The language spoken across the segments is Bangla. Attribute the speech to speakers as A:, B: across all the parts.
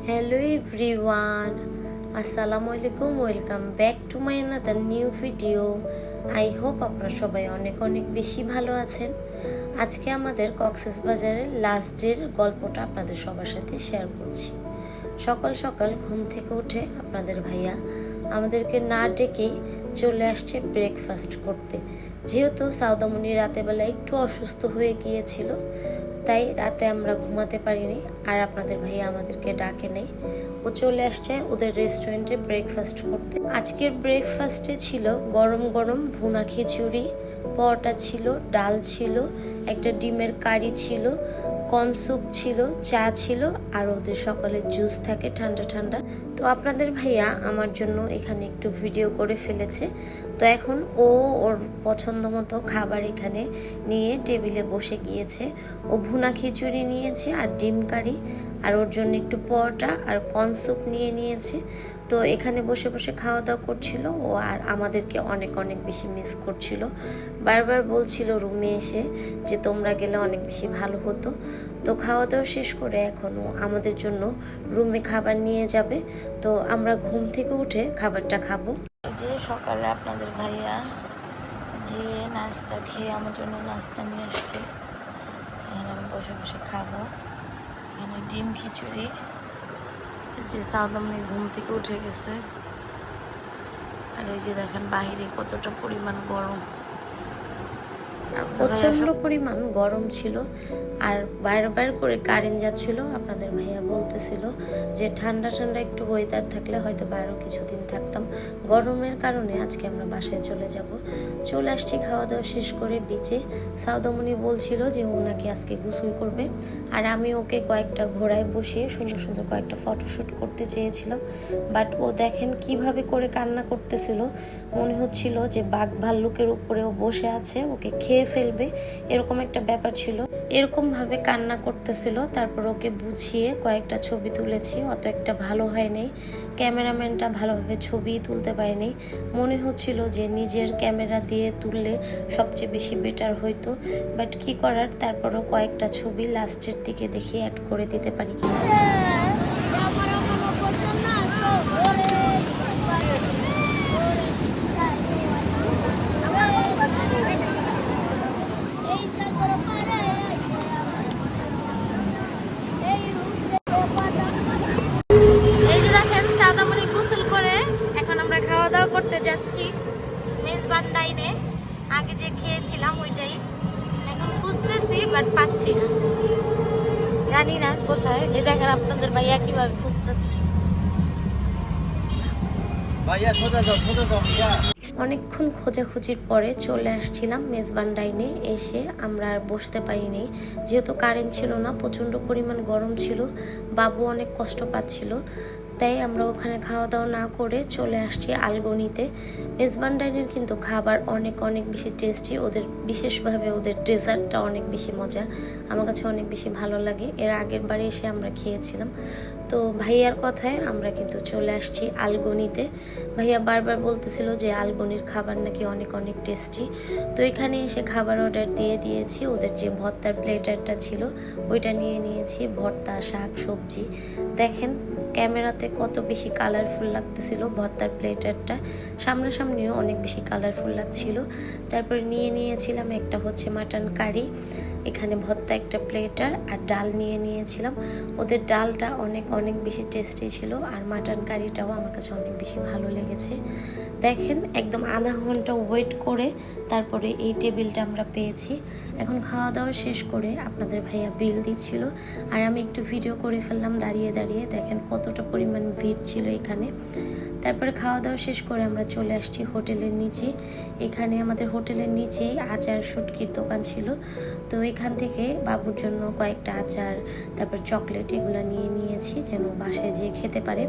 A: Hello everyone, Assalamu alaikum, welcome back to my another new video. I hope আপনারা সবাই অনেক অনেক বেশি ভালো আছেন। আজকে আমাদের কক্সবাজারের লাস্ট ডের গল্পটা আপনাদের সবার সাথে শেয়ার করছি। সকাল সকাল ঘুম থেকে উঠে আপনাদের ভাইয়া আমাদেরকে না ডেকেই চলে আসছে ব্রেকফাস্ট করতে। যেহেতু সাউদামণি রাতেবেলা একটু অসুস্থ হয়ে গিয়েছিল, তাই রাতে আমরা ঘুমাতে পারিনি, আর আপনাদের ভাইয়া আমাদেরকে ডাকে নেই। ও চলে আসছে ওদের রেস্টুরেন্টে ব্রেকফাস্ট করতে। আজকের ব্রেকফাস্টে ছিল গরম গরম ভুনা খিচুড়ি, পরোটা ছিল, ডাল ছিল, একটা ডিমের কারি ছিল, কর্ন স্যুপ ছিল, চা ছিল, আর ওদের সকালে জুস থাকে ঠান্ডা ঠান্ডা। তো আপনাদের ভাইয়া আমার জন্য এখানে একটু ভিডিও করে ফেলেছে। তো এখন ও ওর পছন্দ মতো খাবার এখানে নিয়ে টেবিলে বসে গিয়েছে। ও ভুনা খিচুড়ি নিয়েছে আর ডিম কারি, আর ওর জন্য একটু পরোটা আর কর্ন স্যুপ নিয়ে নিয়েছে। তো এখানে বসে বসে খাওয়া দাওয়া করছিল ও, আর আমাদেরকে অনেক অনেক বেশি মিস করছিল। বারবার বলছিল রুমে এসে যে তোমরা গেলে অনেক বেশি ভালো হতো। তো খাওয়া দাওয়া শেষ করে এখনও আমাদের জন্য রুমে খাবার নিয়ে যাবে। তো আমরা ঘুম থেকে উঠে খাবারটা খাবো। যে সকালে আপনাদের ভাইয়া যে নাস্তা খেয়ে আমার জন্য নাস্তা নিয়ে আসছে, এখানে আমি বসে বসে খাবো। এখানে ডিম খিচুড়ি, যে সাউদামণি ঘুম থেকে উঠে গেছে, আর এই যে দেখেন বাহিরে কতটা পরিমাণ গরম, প্রচন্ড পরিমাণ গরম ছিল, আর বারবার করে কারেন্ট যাচ্ছিল। আপনাদের ভাইয়া বলতেছিল যে ঠান্ডা ঠান্ডা একটু ওয়েদার থাকলে হয়তো আরও কিছুদিন থাকতাম, গরমের কারণে আজকে আমরা বাসায় চলে যাব। চলে আসছি খাওয়া দাওয়া শেষ করে বিচে। সাউদামণি বলছিল যে ও নাকি আজকে গোসল করবে, আর আমি ওকে কয়েকটা ঘোড়ায় বসিয়ে সুন্দর সুন্দর কয়েকটা ফটোশ্যুট করতে চেয়েছিলাম। বাট ও দেখেন কিভাবে করে কান্না করতেছিল, মনে হচ্ছিল যে বাঘ ভাল্লুকের উপরেও বসে আছে, ওকে খেয়ে ফেলবে, এরকম একটা ব্যাপার ছিল। এরকম ভাবে কান্না করতেছিল। তারপর ওকে বুঝিয়ে কয়েকটা ছবি তুলেছি, অত একটা ভালো হয়নি, ক্যামেরাম্যানটা ভালোভাবে ছবি তুলতে পারেনি। মনে হচ্ছিল যে নিজের ক্যামেরা দিয়ে তুললে সবচেয়ে বেশি বেটার হইতো, বাট কি করার, তারপরও কয়েকটা ছবি লাস্টের দিকে দেখি অ্যাড করে দিতে পারি কিনা। খাওয়া দাওয়া করতে যাচ্ছি মেজবান ডাইনে। আগে যে খেয়েছিলাম ওইটাই এখন খুঁজতেছি, বাট পাচ্ছি না, জানি না কোথায়। এই দেখেন আপনাদের ভাইয়া কিভাবে খুঁজতেছে। অনেকক্ষণ খোঁজাখুঁজির পরে চলে আসছিলাম মেজবান ডাইনে। এসে আমরা আর বসতে পারিনি, যেহেতু কারেন্ট ছিল না, প্রচণ্ড পরিমাণ গরম ছিল, বাবু অনেক কষ্ট পাচ্ছিল। তাই আমরা ওখানে খাওয়া দাওয়া না করে চলে আসছি আলগনিতে। মেজবান ডাইনের কিন্তু খাবার অনেক অনেক বেশি টেস্টি, ওদের বিশেষভাবে ওদের ডেজার্টটা অনেক বেশি মজা, আমার কাছে অনেক বেশি ভালো লাগে। এর আগের বারে এসে আমরা খেয়েছিলাম। তো ভাইয়ার কথায় আমরা কিন্তু চলে আসছি আলগনিতে। ভাইয়া বারবার বলতেছিল যে আলগনির খাবার নাকি অনেক অনেক টেস্টি। তো এখানে এসে খাবার অর্ডার দিয়ে দিয়েছি। ওদের যে ভর্তার প্লেটারটা ছিল ওইটা নিয়ে নিয়েছি, ভর্তা, শাক, সবজি। দেখেন ক্যামেরাতে কত বেশি কালারফুল লাগতেছিল ভর্তার প্লেটারটা, সামনাসামনিও অনেক বেশি কালারফুল লাগছিল। তারপর নিয়ে নিয়েছিলাম একটা হচ্ছে মাটন কারি, এখানে ভর্তা একটা প্লেটার, আর ডাল নিয়ে নিয়েছিলাম। ওদের ডালটা অনেক অনেক বেশি টেস্টি ছিল, আর মাটন কারিটাও আমার কাছে অনেক বেশি ভালো লেগেছে। দেখেন একদম আধা ঘন্টা ওয়েট করে তারপরে এই টেবিলটা আমরা পেয়েছি। এখন খাওয়া দাওয়া শেষ করে আপনাদের ভাইয়া বিল দিচ্ছিল, আর আমি একটু ভিডিও করে ফেললাম দাঁড়িয়ে দাঁড়িয়ে। দেখেন কতটা পরিমাণ ভিড় ছিল এখানে। তারপরে খাওয়া দাওয়া শেষ করে আমরা চলে আসছি হোটেলের নিচে। এখানে আমাদের হোটেলের নিচেই আচার শুটকির দোকান ছিল। তো এখান থেকে বাবুর জন্য কয়েকটা আচার, তারপর চকলেট, এগুলো নিয়ে নিয়েছি যেন বাসায় যেয়ে খেতে পারে।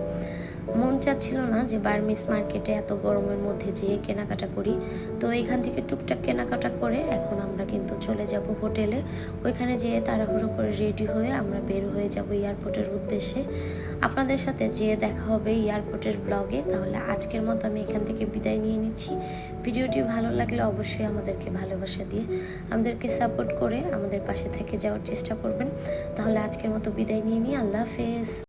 A: মন চাচ্ছিল না যে বার্মিস মার্কেটে এত গরমের মধ্যে যেয়ে কেনাকাটা করি। তো এখান থেকে টুকটাক কেনাকাটা করে এখন আমরা কিন্তু চলে যাব হোটেলে। ওইখানে যেয়ে তাড়াহুড়ো করে রেডি হয়ে আমরা বের হয়ে যাব এয়ারপোর্টের উদ্দেশ্যে। আপনাদের সাথে যেয়ে দেখা হবে এয়ারপোর্টের ব্লগে। তাহলে আজকের মতো আমি এখান থেকে বিদায় নিয়ে নিচ্ছি। ভিডিওটি ভালো লাগলে অবশ্যই আমাদেরকে ভালোবাসা দিয়ে আমাদেরকে সাপোর্ট করে আমাদের পাশে থেকে যাওয়ার চেষ্টা করবেন। তাহলে আজকের মতো বিদায় নিয়ে নিই। আল্লাহ হাফেজ।